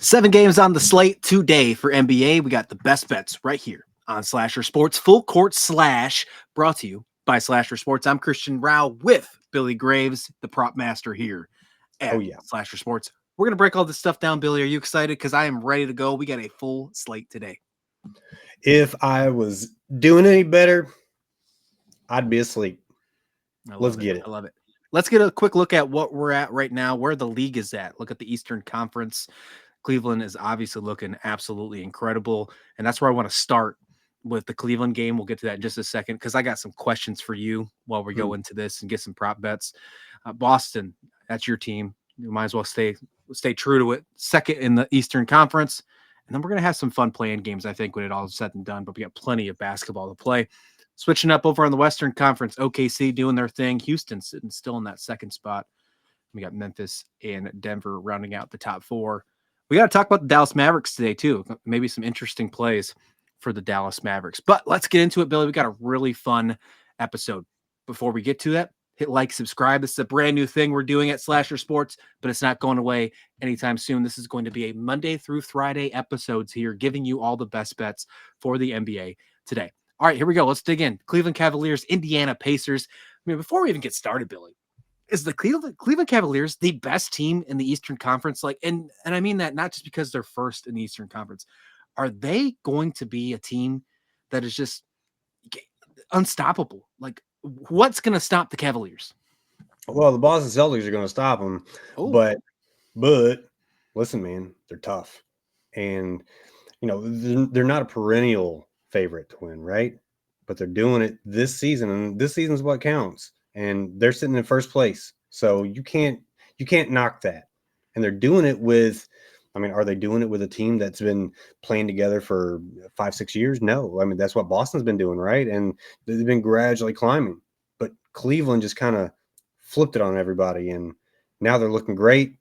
7 games on the slate today for NBA. We got the best bets right here on Slasher Sports Full Court Slash, brought to you by Slasher Sports. I'm Christian Rao with Billy Graves, the prop master here at Slasher Sports. We're going to break all this stuff down, Billy. Are you excited? Because I am ready to go. We got a full slate today. If I was doing any better, I'd be asleep. Let's get it. I love it. Let's get a quick look at what we're at right now, where the league is at. Look at the Eastern Conference. Cleveland is obviously looking absolutely incredible, and that's where I want to start with the Cleveland game. We'll get to that in just a second because I got some questions for you while we go into this and get some prop bets. Boston, that's your team. You might as well stay true to it. Second in the Eastern Conference, and then we're going to have some fun playing games, I think, when it all is said and done, but we got plenty of basketball to play. Switching up over on the Western Conference, OKC doing their thing. Houston sitting still in that second spot. We got Memphis and Denver rounding out the top 4. We got to talk about the Dallas Mavericks today, too. Maybe some interesting plays for the Dallas Mavericks. But let's get into it, Billy. We got a really fun episode. Before we get to that, hit like, subscribe. This is a brand new thing we're doing at Slasher Sports, but it's not going away anytime soon. This is going to be a Monday through Friday episodes here, giving you all the best bets for the NBA today. All right, here we go. Let's dig in. Cleveland Cavaliers, Indiana Pacers. I mean, before we even get started, Billy, is the Cleveland Cavaliers the best team in the Eastern Conference? And I mean that not just because they're first in the Eastern Conference. Are they going to be a team that is just unstoppable? Like, what's going to stop the Cavaliers? Well, the Boston Celtics are going to stop them, but listen, man, they're tough, and they're not a perennial favorite to win, right? But they're doing it this season, and this season's what counts. And they're sitting in first place, so you can't knock that. And they're doing it with, are they doing it with a team that's been playing together for 5-6 years? No, that's what Boston's been doing, right? And they've been gradually climbing. But Cleveland just kind of flipped it on everybody, and now they're looking great.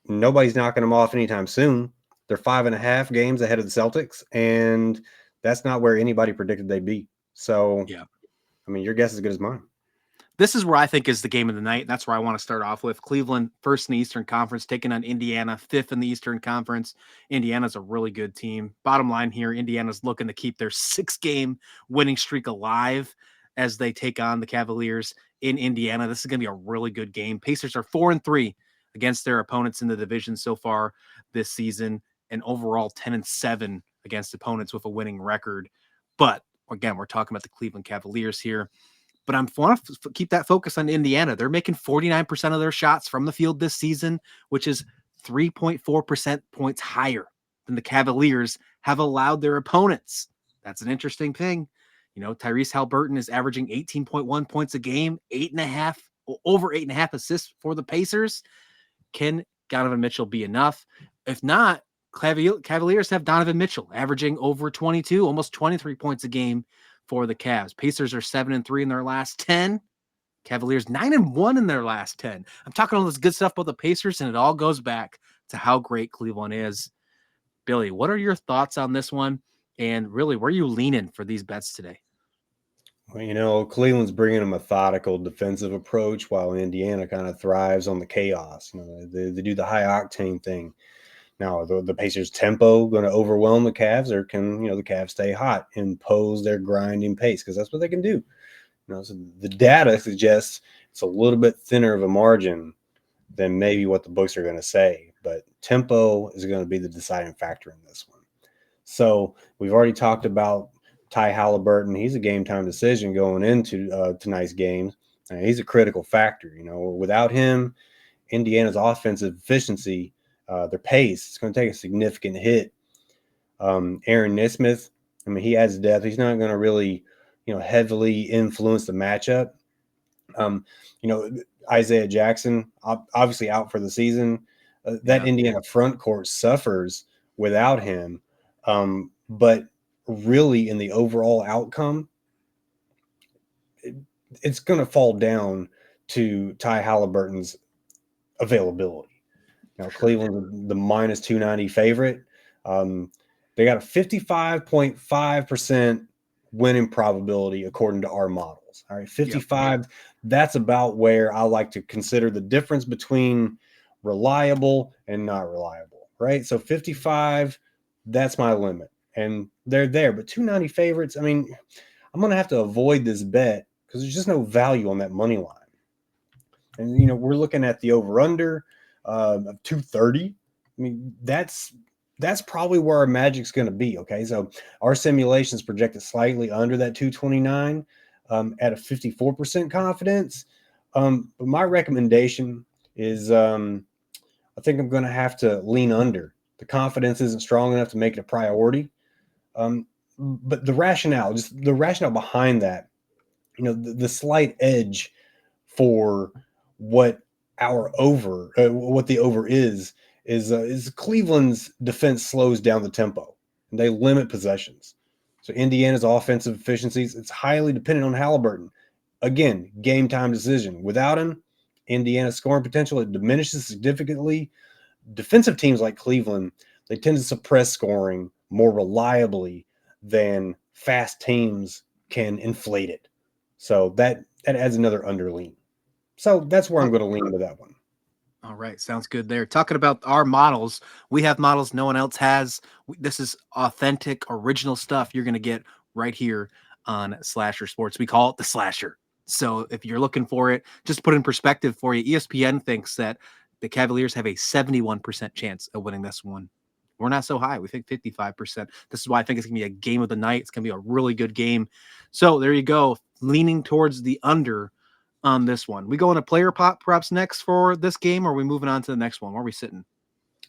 Nobody's knocking them off anytime soon. They're 5.5 games ahead of the Celtics, and that's not where anybody predicted they'd be. So, your guess is as good as mine. This is where I think is the game of the night. That's where I want to start off with. Cleveland, first in the Eastern Conference, taking on Indiana, 5th in the Eastern Conference. Indiana's a really good team. Bottom line here, Indiana's looking to keep their 6-game winning streak alive as they take on the Cavaliers in Indiana. This is going to be a really good game. Pacers are 4-3 against their opponents in the division so far this season, and overall 10-7 against opponents with a winning record. But again, we're talking about the Cleveland Cavaliers here. But I want to keep that focus on Indiana. They're making 49% of their shots from the field this season, which is 3.4% points higher than the Cavaliers have allowed their opponents. That's an interesting thing. Tyrese Haliburton is averaging 18.1 points a game, over 8.5 assists for the Pacers. Can Donovan Mitchell be enough? If not, Cavaliers have Donovan Mitchell averaging over 22, almost 23 points a game for the Cavs. Pacers are 7-3 in their last 10. Cavaliers 9-1 in their last 10. I'm talking all this good stuff about the Pacers, and it all goes back to how great Cleveland is. Billy, what are your thoughts on this one? And really, where are you leaning for these bets today? Well, Cleveland's bringing a methodical defensive approach while Indiana kind of thrives on the chaos. They do the high octane thing. Now, the Pacers' tempo going to overwhelm the Cavs, or can the Cavs stay hot, impose their grinding pace? Because that's what they can do. So the data suggests it's a little bit thinner of a margin than maybe what the books are going to say, but tempo is going to be the deciding factor in this one. So we've already talked about Ty Haliburton. He's a game time decision going into tonight's games. He's a critical factor. Without him, Indiana's offensive efficiency, their pace, it's going to take a significant hit. Aaron Nesmith, he adds depth. He's not going to really, heavily influence the matchup. Isaiah Jackson, obviously out for the season. That Indiana front court suffers without him. But really, in the overall outcome, it's going to fall down to Ty Haliburton's availability. Cleveland, the minus 290 favorite. They got a 55.5% winning probability according to our models. All right, 55. That's about where I like to consider the difference between reliable and not reliable. right? So 55, that's my limit. And they're there. But 290 favorites, I mean, I'm going to have to avoid this bet because there's just no value on that money line. And, we're looking at the over-under of 230. I mean, that's probably where our Magic's going to be, okay? So our simulations project it slightly under that 229 at a 54% confidence. But my recommendation is I think I'm going to have to lean under. The confidence isn't strong enough to make it a priority. But the rationale behind that, the slight edge for what what the over is Cleveland's defense slows down the tempo and they limit possessions. So Indiana's offensive efficiencies, it's highly dependent on Halliburton. Again, game time decision. Without him, Indiana's scoring potential, it diminishes significantly. Defensive teams like Cleveland, they tend to suppress scoring more reliably than fast teams can inflate it. So that adds another underlean. So that's where I'm going to lean with that one. All right. Sounds good there. Talking about our models, we have models no one else has. This is authentic, original stuff you're going to get right here on Slasher Sports. We call it the Slasher. So if you're looking for it, just put in perspective for you. ESPN thinks that the Cavaliers have a 71% chance of winning this one. We're not so high. We think 55%. This is why I think it's going to be a game of the night. It's going to be a really good game. So there you go. Leaning towards the under on this one. We go in a player pop perhaps next for this game, or are we moving on to the next one? Where are we sitting?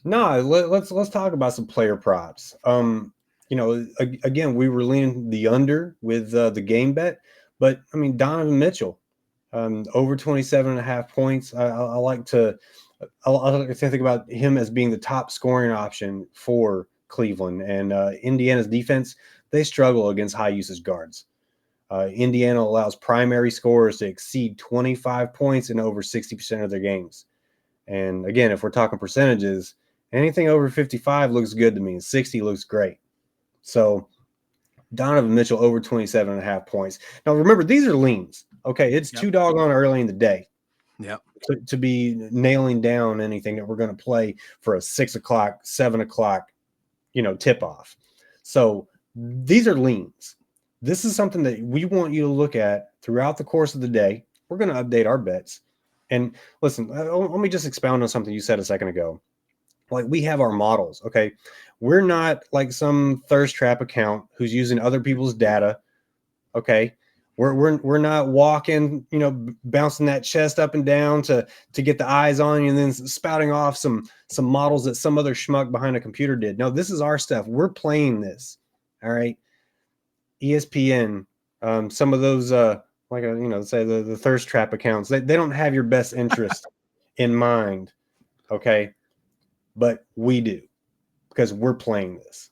No, let's talk about some player props. Again, we were leaning the under with the game bet, but I mean Donovan Mitchell, over 27.5 points. I like to think about him as being the top scoring option for Cleveland and Indiana's defense. They struggle against high usage guards. Indiana allows primary scorers to exceed 25 points in over 60% of their games. And again, if we're talking percentages, anything over 55 looks good to me, and 60 looks great. So Donovan Mitchell over 27.5 points. Now, remember, these are leans. Okay, it's too doggone early in the day to be nailing down anything that we're going to play for a 6 o'clock, 7 o'clock, tip-off. So these are leans. This is something that we want you to look at throughout the course of the day. We're going to update our bets. And listen, let me just expound on something you said a second ago. Like, we have our models, okay? We're not like some thirst trap account who's using other people's data, okay? We're not walking, bouncing that chest up and down to get the eyes on you and then spouting off some models that some other schmuck behind a computer did. No, this is our stuff. We're playing this, all right? ESPN, some of those, say the thirst trap accounts, they don't have your best interest in mind, okay? But we do, because we're playing this.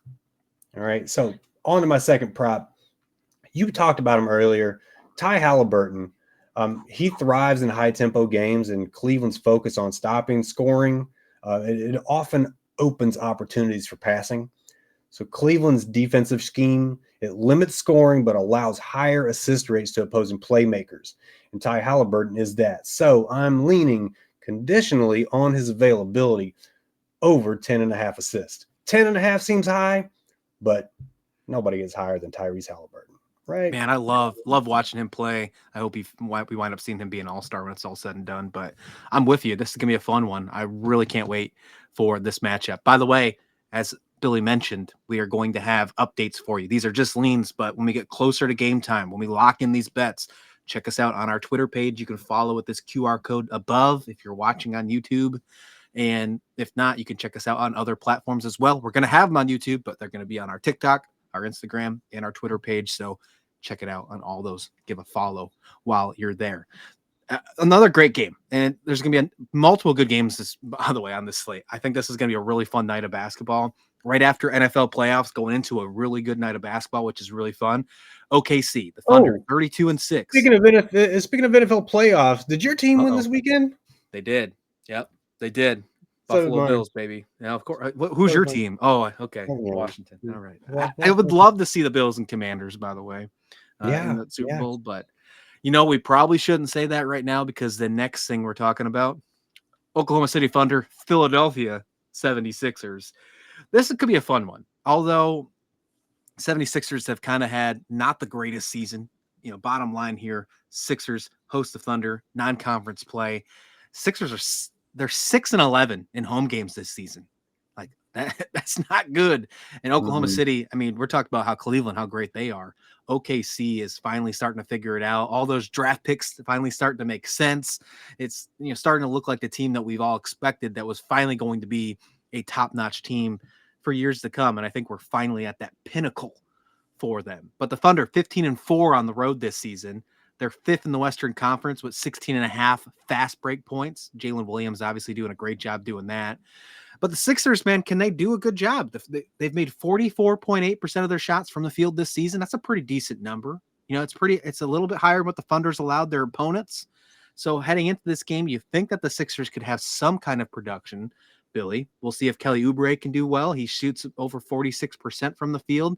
All right. So on to my second prop. You talked about him earlier. Ty Halliburton. He thrives in high tempo games, and Cleveland's focus on stopping scoring. It often opens opportunities for passing. So Cleveland's defensive scheme, it limits scoring, but allows higher assist rates to opposing playmakers. And Ty Halliburton is that. So I'm leaning conditionally on his availability over 10.5 assists. 10.5 seems high, but nobody gets higher than Tyrese Halliburton, right? Man, I love watching him play. I hope we wind up seeing him be an all-star when it's all said and done. But I'm with you. This is gonna be a fun one. I really can't wait for this matchup. By the way, as Billy mentioned, we are going to have updates for you. These are just leans, but when we get closer to game time, when we lock in these bets, check us out on our Twitter page. You can follow with this QR code above if you're watching on YouTube. And if not, you can check us out on other platforms as well. We're going to have them on YouTube, but they're going to be on our TikTok, our Instagram, and our Twitter page. So check it out on all those. Give a follow while you're there. Another great game. And there's going to be multiple good games, by the way, on this slate. I think this is going to be a really fun night of basketball. Right after NFL playoffs, going into a really good night of basketball, which is really fun. OKC, the Thunder, 32-6. Speaking of NFL playoffs, did your team win this weekend? They did. Yep, they did. Buffalo Bills, baby. Yeah, of course. Who's your team? Oh, okay. Washington. All right. I would love to see the Bills and Commanders, by the way, in the Super Bowl. But, we probably shouldn't say that right now because the next thing we're talking about, Oklahoma City Thunder, Philadelphia 76ers. This could be a fun one. Although 76ers have kind of had not the greatest season. Bottom line here, Sixers host the Thunder, non-conference play. Sixers they're 6-11 in home games this season. Like that's not good. And Oklahoma City, I mean, we're talking about how Cleveland, how great they are. OKC is finally starting to figure it out. All those draft picks finally starting to make sense. It's starting to look like the team that we've all expected that was finally going to be a top-notch team for years to come. And I think we're finally at that pinnacle for them. But the Thunder 15-4 on the road this season. They're fifth in the Western Conference with 16.5 fast break points. Jalen Williams obviously doing a great job doing that. But the Sixers, man, can they do a good job? They've made 44.8% of their shots from the field this season. That's a pretty decent number. It's a little bit higher than what the Thunder's allowed their opponents. So heading into this game, you think that the Sixers could have some kind of production, Billy. We'll see if Kelly Oubre can do well. He shoots over 46% from the field.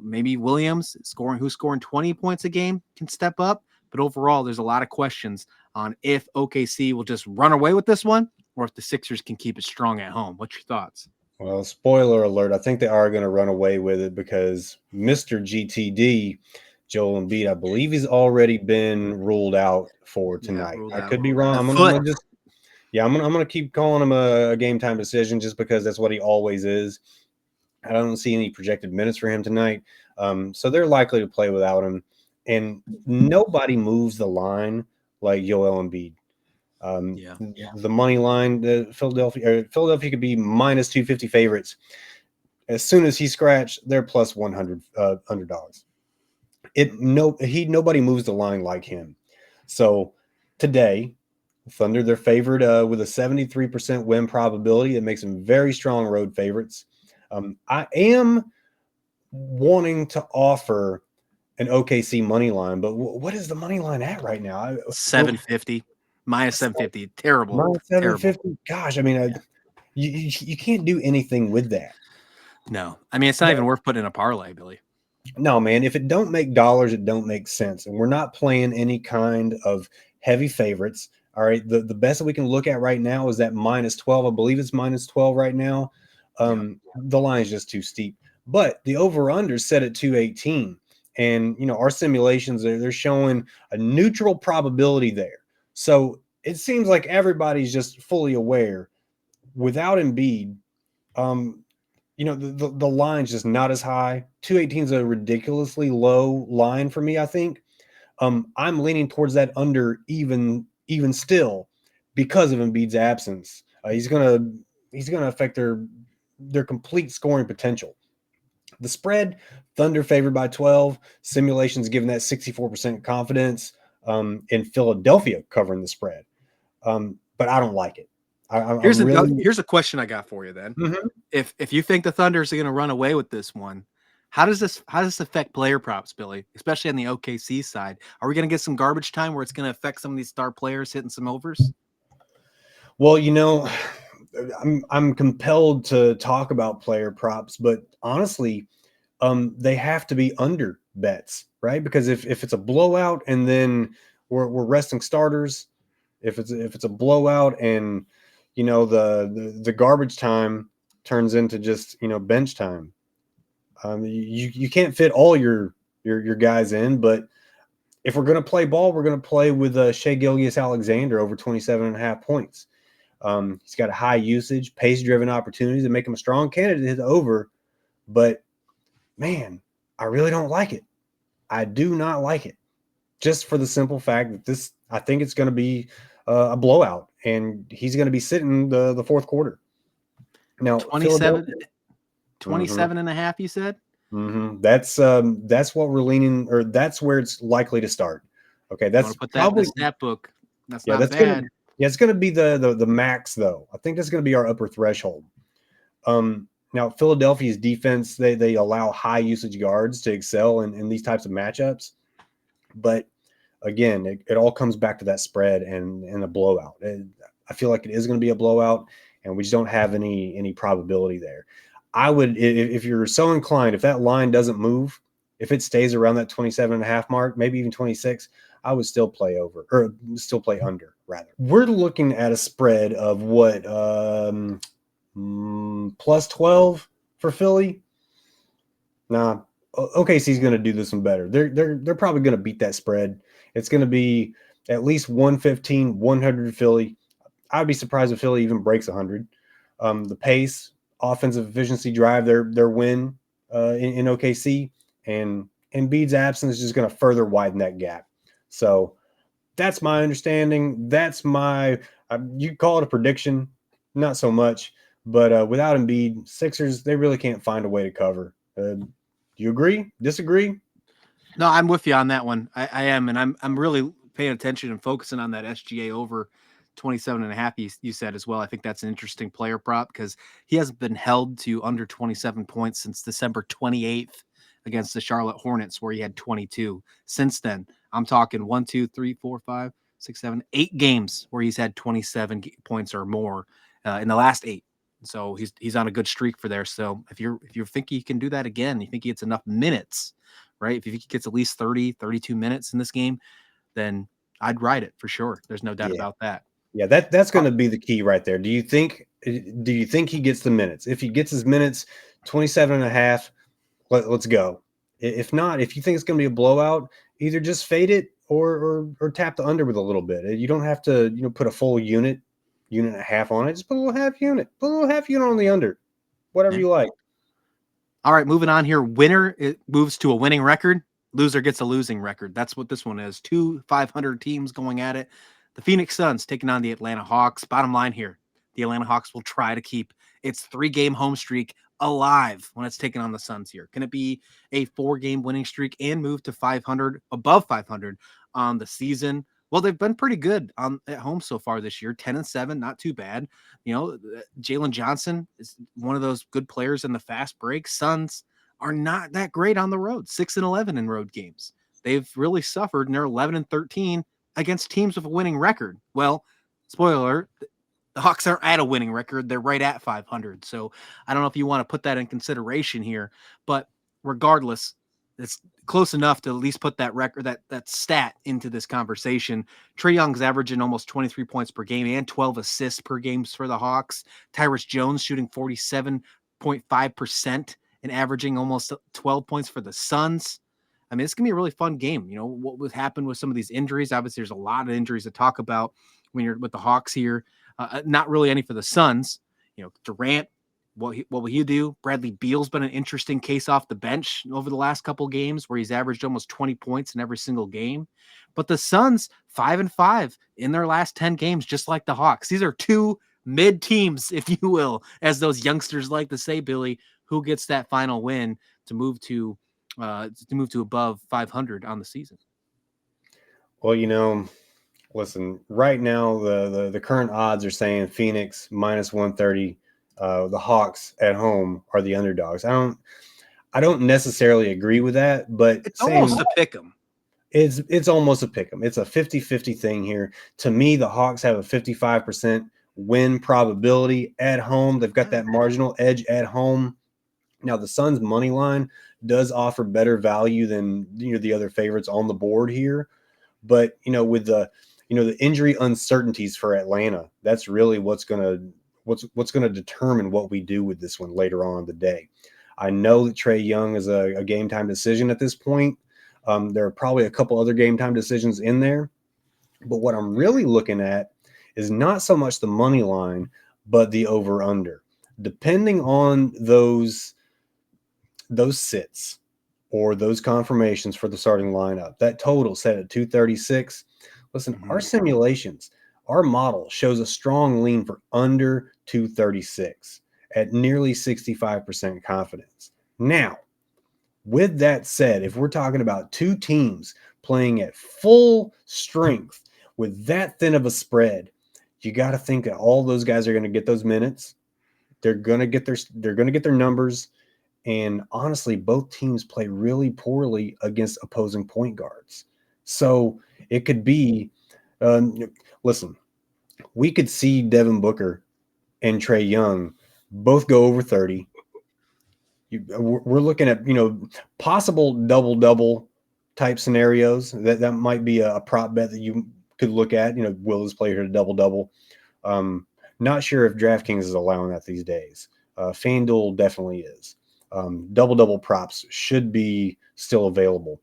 Maybe Williams who's scoring 20 points a game can step up. But overall, there's a lot of questions on if OKC will just run away with this one or if the Sixers can keep it strong at home. What's your thoughts? Well, spoiler alert, I think they are going to run away with it because Mr. GTD, Joel Embiid, I believe he's already been ruled out for tonight. I could be wrong. I'm going to keep calling him a game time decision just because that's what he always is. I don't see any projected minutes for him tonight. So they're likely to play without him. And nobody moves the line like Joel Embiid. The money line, Philadelphia could be minus 250 favorites. As soon as he scratched, they're plus $100. Nobody moves the line like him. So today, Thunder, they're favored with a 73% win probability. That makes them very strong road favorites. I am wanting to offer an OKC money line, but what is the money line at right now? 750, minus 750. Terrible. Minus 750. Gosh, I mean, you can't do anything with that. No, I mean, it's not even worth putting in a parlay, Billy. No, man. If it don't make dollars, it don't make sense. And we're not playing any kind of heavy favorites. All right. The best that we can look at right now is that minus 12. I believe it's minus 12 right now. The line is just too steep. But the over-under set at 218. And, our simulations, they're showing a neutral probability there. So it seems like everybody's just fully aware. Without Embiid, the line's just not as high. 218 is a ridiculously low line for me, I think. I'm leaning towards that under even still because of Embiid's absence. He's gonna affect their complete scoring potential. The spread, Thunder favored by 12. Simulations giving that 64% confidence in Philadelphia covering the spread. But I don't like it. Here's a question I got for you then. Mm-hmm. If you think the Thunders are going to run away with this one, how does this affect player props, Billy? Especially on the OKC side, are we going to get some garbage time where it's going to affect some of these star players hitting some overs? Well, I'm compelled to talk about player props, but honestly, they have to be under bets, right? Because if it's a blowout and then we're resting starters, if it's a blowout and the garbage time turns into just bench time, you can't fit all your guys in. But if we're going to play ball, we're going to play with Shai Gilgeous-Alexander over 27.5 points. He's got a high usage, pace-driven opportunities that make him a strong candidate to hit the over. But, man, I really don't like it. I do not like it. Just for the simple fact that I think it's going to be a blowout, and he's going to be sitting the fourth quarter. Now, 27 and a half, you said? Mm-hmm. That's what we're leaning, or that's where it's likely to start. Okay, that's put probably that in the stat book. That's not bad. It's going to be the max, though. I think that's going to be our upper threshold. Now, Philadelphia's defense, they allow high usage guards to excel in these types of matchups. But, again, it all comes back to that spread and a blowout. I feel like it is going to be a blowout, and we just don't have any probability there. I would, if you're so inclined, if that line doesn't move, if it stays around that 27.5 mark, maybe even 26, I would still play over, or still play under, rather. We're looking at a spread of what, plus 12 for Philly. Nah, OKC's going to do this one better. They're probably going to beat that spread. It's going to be at least 115, 100 Philly. I'd be surprised if Philly even breaks 100. The pace, offensive efficiency drive their win in OKC, and Embiid's absence is just going to further widen that gap. So that's my understanding. That's my you call it a prediction, not so much. But without Embiid, Sixers, they really can't find a way to cover. Do you agree? Disagree? No, I'm with you on that one. I am, and I'm really paying attention and focusing on that SGA over 27.5. You said as well. I think that's an interesting player prop because he hasn't been held to under 27 points since December 28th against the Charlotte Hornets, where he had 22. Since then, I'm talking 1, 2, 3, 4, 5, 6, 7, 8 games where he's had 27 points or more in the last 8. So he's on a good streak for there. So if you think he can do that again, you think he gets enough minutes, right? If he gets at least 30, 32 minutes in this game, then I'd ride it for sure. There's no doubt about that. Yeah, that's going to be the key right there. Do you think he gets the minutes? If he gets his minutes, 27.5, let's go. If not, if you think it's going to be a blowout, either just fade it or tap the under with a little bit. You don't have to, put a full unit and a half on it. Just put a little half unit. Put a little half unit on the under. Whatever you like. All right, moving on here. Winner, it moves to a winning record. Loser gets a losing record. That's what this one is. 2 500 teams going at it. The Phoenix Suns taking on the Atlanta Hawks. Bottom line here, the Atlanta Hawks will try to keep its 3-game home streak alive when it's taking on the Suns here. Can it be a 4-game winning streak and move to 500, above 500 on the season? Well, they've been pretty good at home so far this year. 10-7, not too bad. Jalen Johnson is one of those good players in the fast break. Suns are not that great on the road. 6-11 in road games. They've really suffered, and they're 11-13 against teams with a winning record. Well, spoiler alert, the Hawks aren't at a winning record. They're right at 500. So I don't know if you want to put that in consideration here, but regardless, it's close enough to at least put that record, that stat into this conversation. Trae Young's averaging almost 23 points per game and 12 assists per game for the Hawks. Tyrus Jones shooting 47.5% and averaging almost 12 points for the Suns. I mean, it's going to be a really fun game. What would happen with some of these injuries? Obviously, there's a lot of injuries to talk about when you're with the Hawks here. Not really any for the Suns. Durant, what will he do? Bradley Beal's been an interesting case off the bench over the last couple games where he's averaged almost 20 points in every single game. But the Suns, 5-5 in their last 10 games, just like the Hawks. These are 2 mid teams, if you will, as those youngsters like to say, Billy, who gets that final win to move to above 500 on the season. Well, listen, right now the current odds are saying Phoenix minus 130. The Hawks at home are the underdogs. I don't necessarily agree with that, but it's almost a pick 'em. It's almost a pick 'em. It's a 50-50 thing here. To me, the Hawks have a 55% win probability at home. They've got that marginal edge at home. Now, the Suns' money line does offer better value than the other favorites on the board here. But with the injury uncertainties for Atlanta, that's really what's going to determine what we do with this one later on in the day. I know that Trae Young is a game time decision at this point. There are probably a couple other game time decisions in there, but what I'm really looking at is not so much the money line, but the over under. Depending on those sits or those confirmations for the starting lineup, that total set at 236. Listen, our simulations, our model shows a strong lean for under 236 at nearly 65% confidence. Now, with that said, if we're talking about 2 teams playing at full strength with that thin of a spread, you got to think that all those guys are going to get those minutes. They're going to get their numbers. And honestly, both teams play really poorly against opposing point guards. So it could be, listen, we could see Devin Booker and Trae Young both go over 30. We're looking at, possible double-double type scenarios. That might be a prop bet that you could look at. Will this player hit a double-double? Not sure if DraftKings is allowing that these days. FanDuel definitely is. Double props should be still available.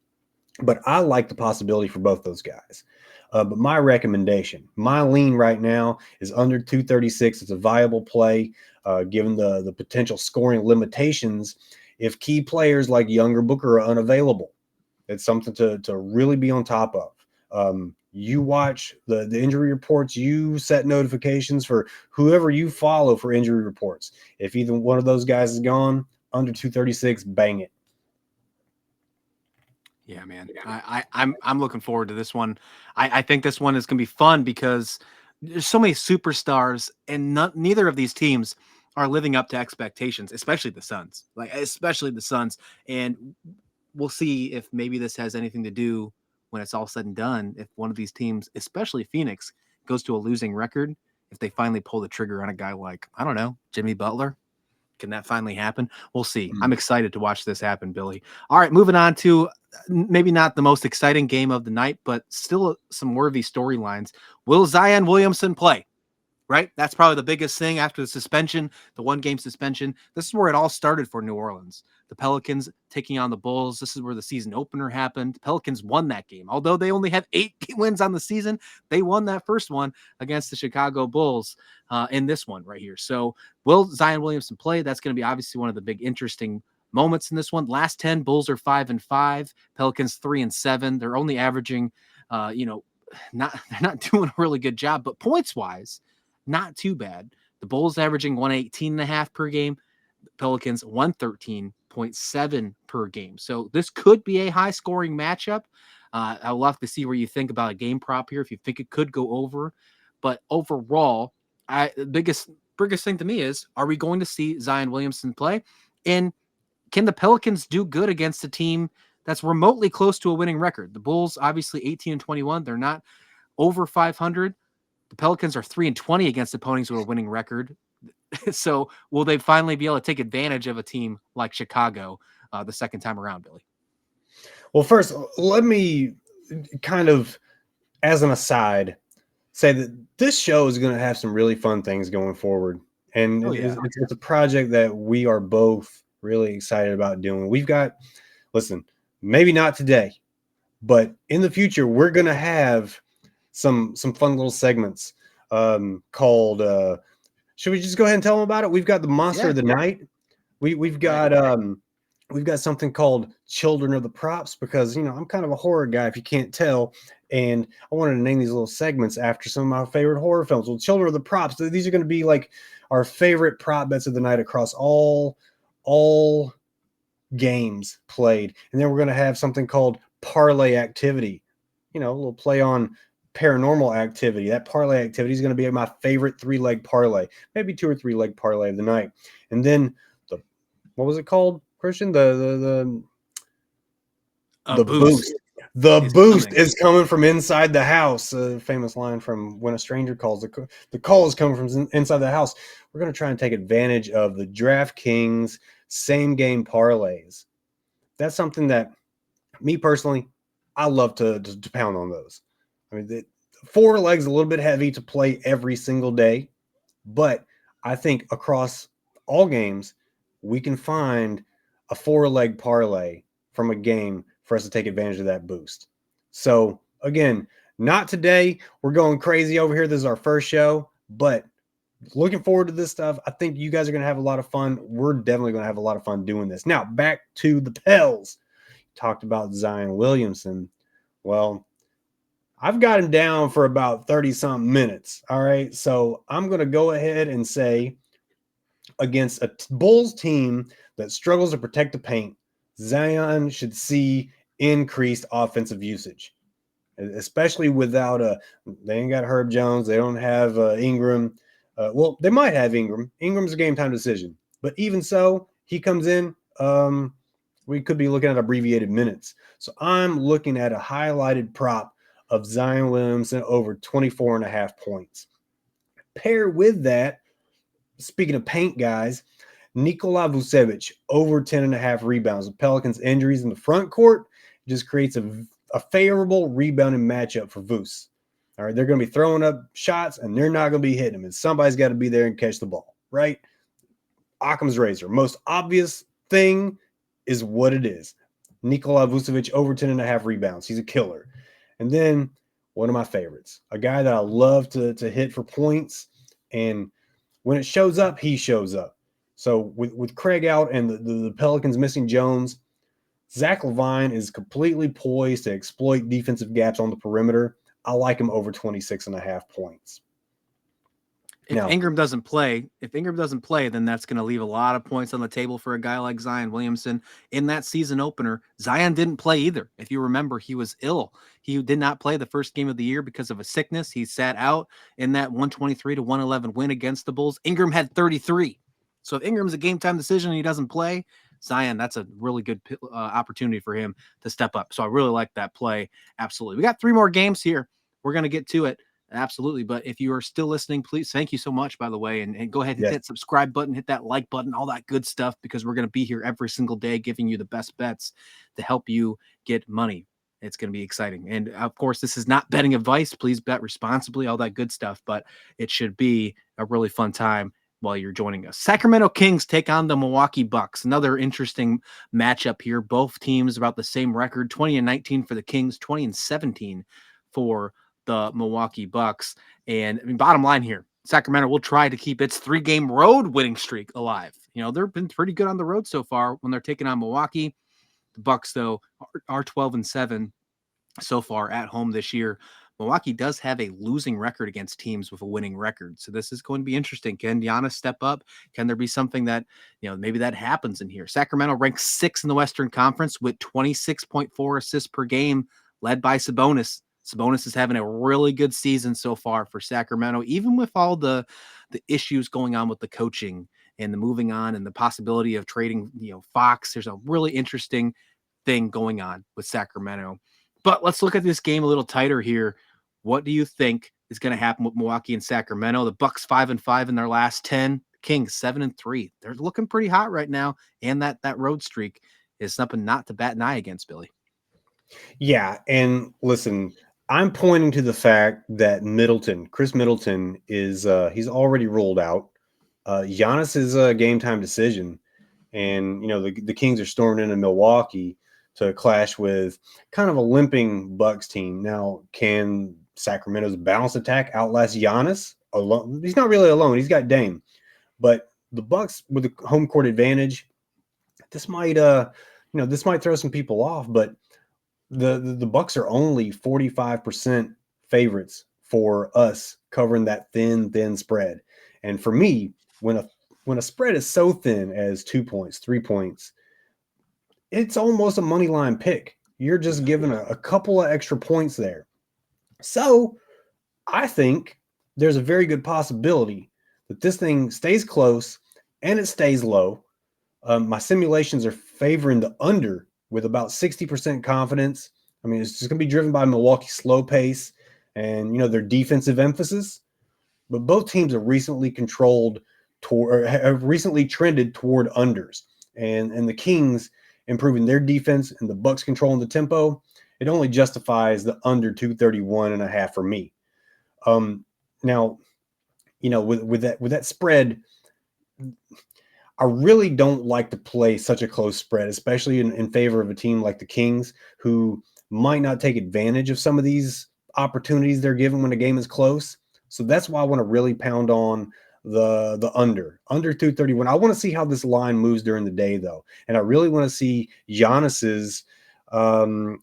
But I like the possibility for both those guys. But my recommendation, my lean right now is under 236. It's a viable play given the potential scoring limitations if key players like Younger Booker are unavailable. It's something to really be on top of. You watch the injury reports, you set notifications for whoever you follow for injury reports. If either one of those guys is gone, under 236, bang it. Yeah, man. I'm looking forward to this one. I think this one is going to be fun because there's so many superstars, and neither of these teams are living up to expectations, especially the Suns. Especially the Suns. And we'll see if maybe this has anything to do when it's all said and done. If one of these teams, especially Phoenix, goes to a losing record, if they finally pull the trigger on a guy like, I don't know, Jimmy Butler. Can that finally happen? We'll see. I'm excited to watch this happen, Billy. All right, moving on to maybe not the most exciting game of the night, but still some worthy storylines. Will Zion Williamson play? Right? That's probably the biggest thing after the suspension, the 1-game suspension. This is where it all started for New Orleans. The Pelicans taking on the Bulls. This is where the season opener happened. The Pelicans won that game. Although they only have 8 wins on the season, they won that first one against the Chicago Bulls in this one right here. So will Zion Williamson play? That's going to be obviously one of the big interesting moments in this one. Last 10, Bulls are 5-5, Pelicans 3-7. They're only averaging, they're not doing a really good job, but points wise, not too bad. The Bulls averaging 118.5 per game. The Pelicans 113.7 per game. So this could be a high scoring matchup. I'll love to see where you think about a game prop here if you think it could go over. But overall, the biggest thing to me is, are we going to see Zion Williamson play? And can the Pelicans do good against a team that's remotely close to a winning record? The Bulls, obviously 18-21. They're not over 500. The Pelicans are 3-20 against opponents with a winning record. So will they finally be able to take advantage of a team like Chicago the second time around, Billy? Well, first, let me kind of, as an aside, say that this show is going to have some really fun things going forward. And it's a project that we are both really excited about doing. We've got, listen, maybe not today, but in the future, we're going to have some fun little segments called should we just go ahead and tell them about it? We've got the Monster of the Night. We've got something called Children of the Props, because I'm kind of a horror guy, if you can't tell, and I wanted to name these little segments after some of my favorite horror films. Well, Children of the Props, these are going to be like our favorite prop bets of the night across all games played. And then we're going to have something called Parlay Activity, a little play on Paranormal Activity. That parlay activity is going to be my favorite 3-leg parlay, maybe 2 or 3-leg parlay of the night. And then what was it called, Christian? The boost. The boost is coming from inside the house. A famous line from When a Stranger Calls. The call is coming from inside the house. We're going to try and take advantage of the DraftKings same game parlays. That's something that, me personally, I love to pound on those. I mean, 4 legs a little bit heavy to play every single day, but I think across all games, we can find a 4-leg parlay from a game for us to take advantage of that boost. So again, not today. We're going crazy over here. This is our first show, but looking forward to this stuff. I think you guys are going to have a lot of fun. We're definitely going to have a lot of fun doing this. Now, back to the Pels. Talked about Zion Williamson. Well, I've got him down for about 30-something minutes. All right. So I'm going to go ahead and say, against a Bulls team that struggles to protect the paint, Zion should see increased offensive usage, especially without they ain't got Herb Jones. They don't have Ingram. Well, they might have Ingram. Ingram's a game time decision, but even so, he comes in. We could be looking at abbreviated minutes. So I'm looking at a highlighted prop of Zion Williamson over 24.5 points. Pair with that, speaking of paint guys, Nikola Vucevic over 10.5 rebounds. The Pelicans' injuries in the front court just creates a favorable rebounding matchup for Vuce. All right, they're going to be throwing up shots, and they're not going to be hitting them, and somebody's got to be there and catch the ball, right? Occam's razor. Most obvious thing is what it is. Nikola Vucevic over 10.5 rebounds. He's a killer. And then one of my favorites, a guy that I love to hit for points, and when it shows up, he shows up. So with Craig out and the Pelicans missing Jones, Zach LaVine is completely poised to exploit defensive gaps on the perimeter. I like him over 26.5 points. If Ingram doesn't play, then that's going to leave a lot of points on the table for a guy like Zion Williamson. In that season opener, Zion didn't play either. If you remember, he was ill. He did not play the first game of the year because of a sickness. He sat out in that 123-111 win against the Bulls. Ingram had 33. So if Ingram's a game-time decision and he doesn't play, Zion, that's a really good opportunity for him to step up. So I really like that play. Absolutely. We got 3 more games here. We're going to get to it. Absolutely. But if you are still listening, please, thank you so much, by the way, and go ahead, hit that subscribe button, hit that like button, all that good stuff, because we're going to be here every single day giving you the best bets to help you get money. It's going to be exciting. And of course, this is not betting advice. Please bet responsibly, all that good stuff, but it should be a really fun time while you're joining us. Sacramento Kings take on the Milwaukee Bucks. Another interesting matchup here. Both teams about the same record, 20-19 for the Kings, 20-17 for the Milwaukee Bucks. And I mean, bottom line here, Sacramento will try to keep its 3-game road winning streak alive. You know, they've been pretty good on the road so far when they're taking on Milwaukee. The Bucks, though, are 12-7 so far at home this year. Milwaukee does have a losing record against teams with a winning record. So this is going to be interesting. Can Giannis step up? Can there be something that, maybe that happens in here? Sacramento ranks 6th in the Western Conference with 26.4 assists per game, led by Sabonis. Sabonis is having a really good season so far for Sacramento, even with all the issues going on with the coaching and the moving on and the possibility of trading, Fox. There's a really interesting thing going on with Sacramento. But let's look at this game a little tighter here. What do you think is going to happen with Milwaukee and Sacramento? The Bucks 5-5 in their last 10. Kings 7-3. They're looking pretty hot right now, and that road streak is something not to bat an eye against, Billy. Yeah, and listen, I'm pointing to the fact that Chris Middleton is he's already ruled out. Giannis is a game time decision, and the Kings are storming into Milwaukee to clash with kind of a limping Bucks team. Now, can Sacramento's balanced attack outlast Giannis alone? He's not really alone. He's got Dame, but the Bucks with the home court advantage, this might throw some people off, but the Bucks are only 45% favorites for us covering that thin spread. And for me, when a spread is so thin as 2 points, 3 points, it's almost a money line pick. You're just giving a couple of extra points there. So I think there's a very good possibility that this thing stays close and it stays low. My simulations are favoring the under with about 60% confidence. I mean, it's just going to be driven by Milwaukee's slow pace and, their defensive emphasis. But both teams have recently have recently trended toward unders. And the Kings improving their defense and the Bucks controlling the tempo, it only justifies the under 231.5 for me. Now, with that spread, I really don't like to play such a close spread, especially in favor of a team like the Kings, who might not take advantage of some of these opportunities they're given when the game is close. So that's why I want to really pound on the under 231. I want to see how this line moves during the day, though, and I really want to see Giannis's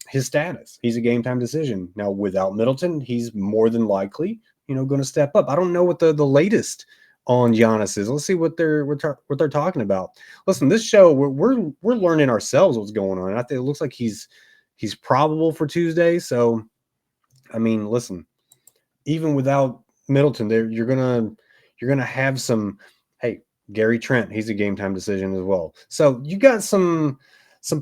his status. He's a game time decision now. Without Middleton, he's more than likely going to step up. I don't know what the latest on Giannis is. Let's see what they're talking about. Listen, this show we're learning ourselves what's going on. I think it looks like he's probable for Tuesday. So, I mean, listen, even without Middleton, you're gonna have some. Hey, Gary Trent, he's a game time decision as well. So you got some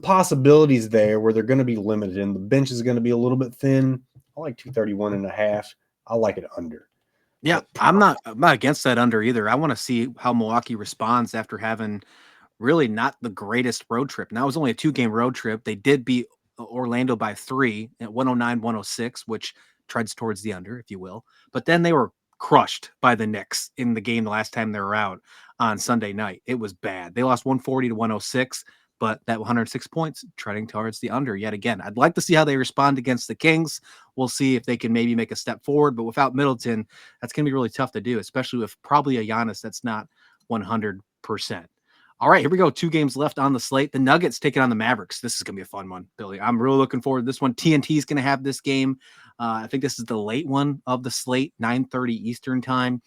possibilities there where they're going to be limited, and the bench is going to be a little bit thin. I like 231.5. I like it under. Yeah, I'm not against that under either. I want to see how Milwaukee responds after having really not the greatest road trip. Now, it was only a 2-game road trip. They did beat Orlando by 3 at 109-106, which treads towards the under, if you will. But then they were crushed by the Knicks in the game the last time they were out on Sunday night. It was bad. They lost 140 to 106, but that 106 points treading towards the under yet again. I'd like to see how they respond against the Kings. We'll see if they can maybe make a step forward, but without Middleton, that's going to be really tough to do, especially with probably a Giannis that's not 100%. All right, here we go. 2 games left on the slate. The Nuggets taking on the Mavericks. This is going to be a fun one, Billy. I'm really looking forward to this one. TNT is going to have this game. I think this is the late one of the slate, 9:30 Eastern time.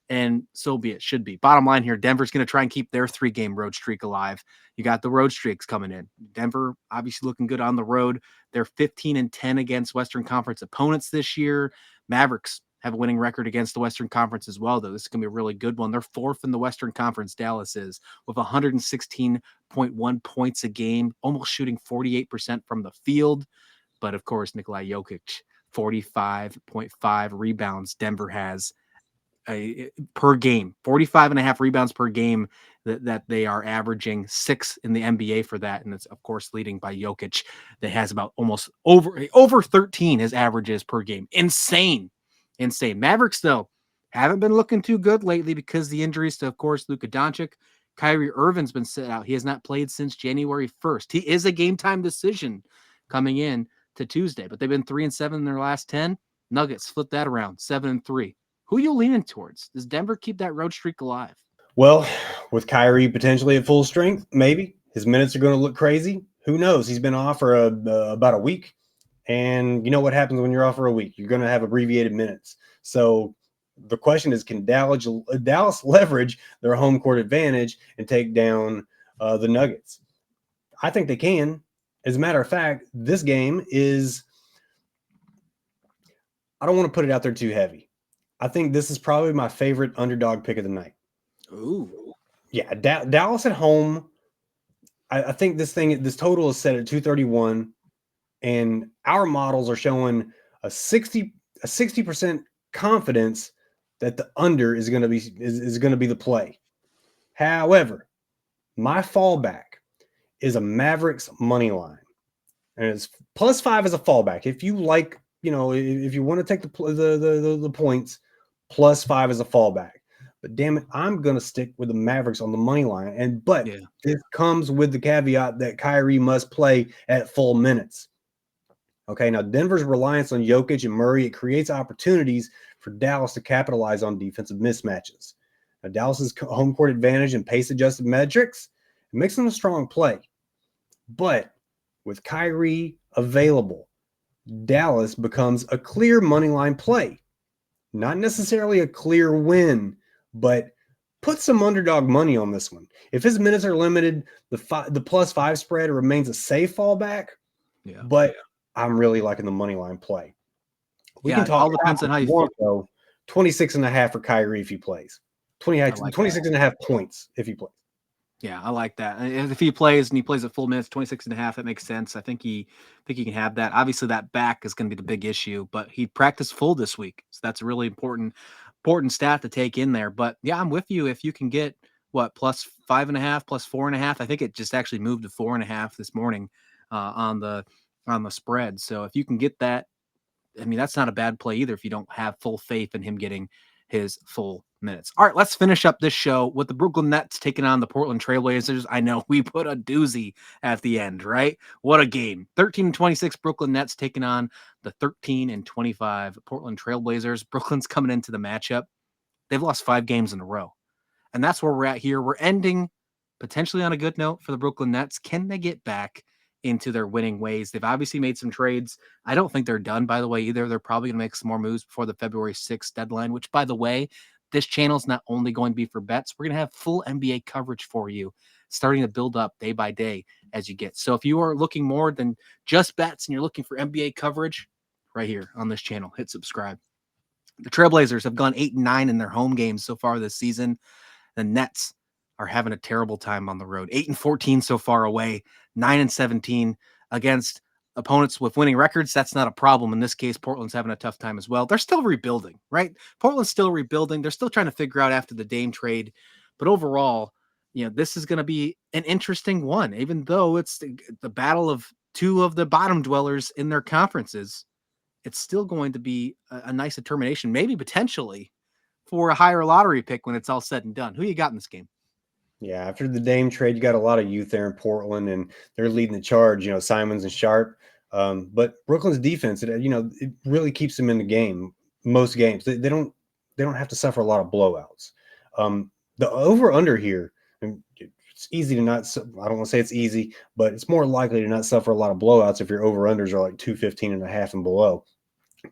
And so be it. Should be. Bottom line here, Denver's going to try and keep their 3-game road streak alive. You got the road streaks coming in. Denver obviously looking good on the road. They're 15-10 against Western Conference opponents this year. Mavericks have a winning record against the Western Conference as well, though. This is going to be a really good one. They're 4th in the Western Conference, Dallas is, with 116.1 points a game, almost shooting 48% from the field. But, of course, Nikola Jokic, 45.5 rebounds Denver has per game, 45.5 rebounds per game that they are averaging, 6 in the NBA for that. And it's, of course, leading by Jokic that has about almost over 13 his averages per game. Insane. Mavericks, though, haven't been looking too good lately because the injuries to, of course, Luka Doncic. Kyrie Irving's been sit out. He has not played since January 1st. He is a game time decision coming in to Tuesday, but they've been 3-7 in their last 10. Nuggets flip that around, 7-3. Who are you leaning towards? Does Denver keep that road streak alive? Well, with Kyrie potentially at full strength, maybe his minutes are going to look crazy. Who knows? He's been off for about a week. And you know what happens when you're off for a week? You're going to have abbreviated minutes. So the question is, can Dallas leverage their home court advantage and take down the Nuggets? I think they can. As a matter of fact, this game is, I don't want to put it out there too heavy. I think this is probably my favorite underdog pick of the night. Ooh. Yeah, Dallas at home. I think this total is set at 231, and our models are showing a 60% confidence that the under is going to be the play. However, my fallback is a Mavericks money line, and it's +5 as a fallback. If you like, if you want to take the points, +5 as a fallback. But damn it, I'm going to stick with the Mavericks on the money line. But this comes with the caveat that Kyrie must play at full minutes. Okay, now Denver's reliance on Jokic and Murray, it creates opportunities for Dallas to capitalize on defensive mismatches. Now, Dallas's home court advantage and pace-adjusted metrics, it makes them a strong play. But with Kyrie available, Dallas becomes a clear money line play. Not necessarily a clear win, but put some underdog money on this one. If his minutes are limited, the +5 spread remains a safe fallback. Yeah. But I'm really liking the money line play. We can talk. All depends on how you feel. Though, 26.5 for Kyrie if he plays. 26.5 points if he plays. Yeah, I like that. If he plays and he plays at full minutes, 26.5, that makes sense. I think he can have that. Obviously, that back is going to be the big issue, but he practiced full this week, so that's a really important stat to take in there. But yeah, I'm with you. If you can get +5.5, +4.5, I think it just actually moved to 4.5 this morning on the spread. So if you can get that, I mean, that's not a bad play either if you don't have full faith in him getting his full minutes. All right, let's finish up this show with the Brooklyn Nets taking on the Portland Trailblazers. I know we put a doozy at the end, right? What a game. 13-26 Brooklyn Nets taking on the 13-25 Portland Trailblazers. Brooklyn's coming into the matchup. They've lost 5 games in a row. And that's where we're at here. We're ending potentially on a good note for the Brooklyn Nets. Can they get back into their winning ways? They've obviously made some trades. I don't think they're done, by the way, either. They're probably going to make some more moves before the February 6th deadline, which, by the way, this channel is not only going to be for bets. We're going to have full NBA coverage for you, starting to build up day by day as you get. So if you are looking more than just bets and you're looking for NBA coverage, right here on this channel, hit subscribe. The Trailblazers have gone 8-9 in their home games so far this season. The Nets are having a terrible time on the road. 8-14 so far away, 9-17 against opponents with winning records. That's not a problem. In this case, Portland's having a tough time as well. They're still rebuilding, right? Portland's still rebuilding. They're still trying to figure out after the Dame trade. But overall, this is going to be an interesting one, even though it's the battle of 2 of the bottom dwellers in their conferences. it's still going to be a nice determination, maybe potentially for a higher lottery pick when it's all said and done. Who you got in this game? Yeah, after the Dame trade, you got a lot of youth there in Portland, and they're leading the charge. Simons and Sharp. But Brooklyn's defense, it really keeps them in the game. Most games, they don't have to suffer a lot of blowouts. The over under here, and it's easy to not. I don't want to say it's easy, but it's more likely to not suffer a lot of blowouts if your over unders are like 215.5 and below.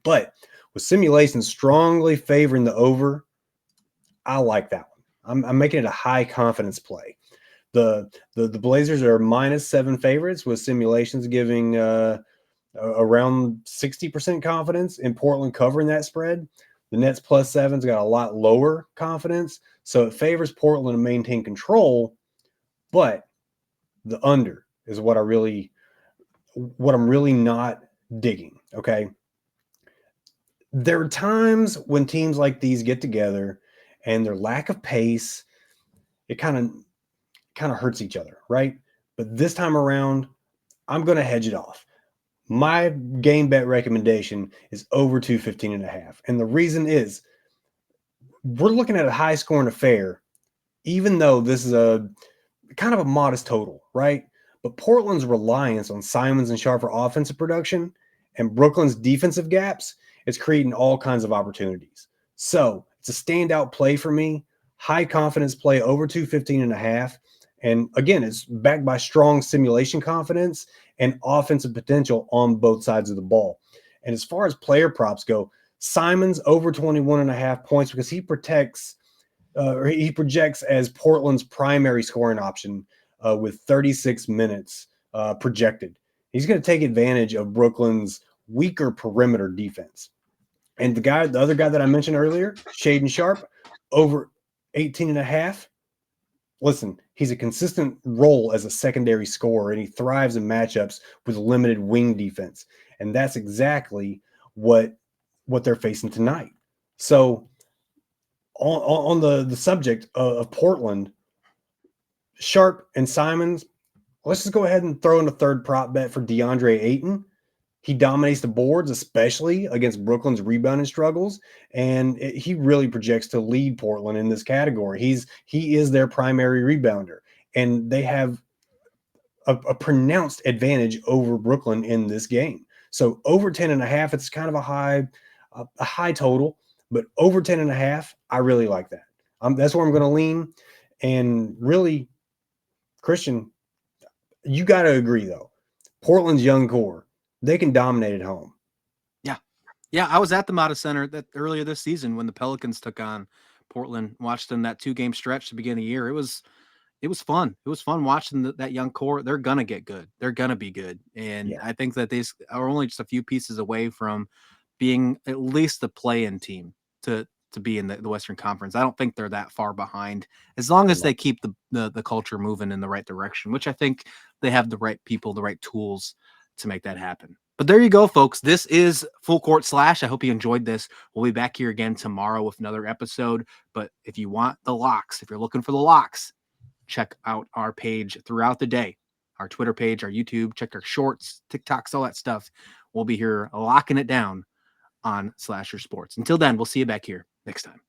But with simulations strongly favoring the over, I like that one. I'm making it a high confidence play. The Blazers are -7 favorites with simulations giving around 60% confidence in Portland covering that spread. The Nets +7's got a lot lower confidence, so it favors Portland to maintain control. But the under is what I'm really not digging. Okay, there are times when teams like these get together and their lack of pace, it kind of hurts each other, right? But this time around, I'm going to hedge it off. My game bet recommendation is over 215.5. And the reason is we're looking at a high scoring affair, even though this is a kind of a modest total, right? But Portland's reliance on Simons and Sharp for offensive production and Brooklyn's defensive gaps is creating all kinds of opportunities. So it's a standout play for me. High confidence play over 215.5. And again, it's backed by strong simulation confidence and offensive potential on both sides of the ball. And as far as player props go, Simons over 21.5 points because he projects as Portland's primary scoring option with 36 minutes projected. He's going to take advantage of Brooklyn's weaker perimeter defense. And the other guy that I mentioned earlier, Shaedon Sharp, over 18.5. Listen, he's a consistent role as a secondary scorer, and he thrives in matchups with limited wing defense. And that's exactly what they're facing tonight. So on the subject of Portland, Sharp and Simons, let's just go ahead and throw in a third prop bet for DeAndre Ayton. He dominates the boards, especially against Brooklyn's rebounding struggles, and he really projects to lead Portland in this category. He is their primary rebounder, and they have a pronounced advantage over Brooklyn in this game. So over 10.5, it's kind of a high total, but over 10.5, I really like that. That's where I'm going to lean. And really, Christian, you got to agree though. Portland's young core, they can dominate at home. Yeah, I was at the Mata Center earlier this season when the Pelicans took on Portland. Watched them that 2-game stretch to begin of the year. It was fun. It was fun watching that young core. They're gonna get good. They're gonna be good, and Yeah. I think that they are only just a few pieces away from being at least the play-in team to be in the Western Conference. I don't think they're that far behind as long as they keep the culture moving in the right direction, which I think they have the right people, the right tools to make that happen. But there you go, folks. This is Full Court Slash. I hope you enjoyed this. We'll be back here again tomorrow with another episode. But if you want the locks, if you're looking for the locks, check out our page throughout the day, our Twitter page, our YouTube, check our shorts, TikToks, all that stuff. We'll be here locking it down on Slasher Sports. Until then, we'll see you back here next time.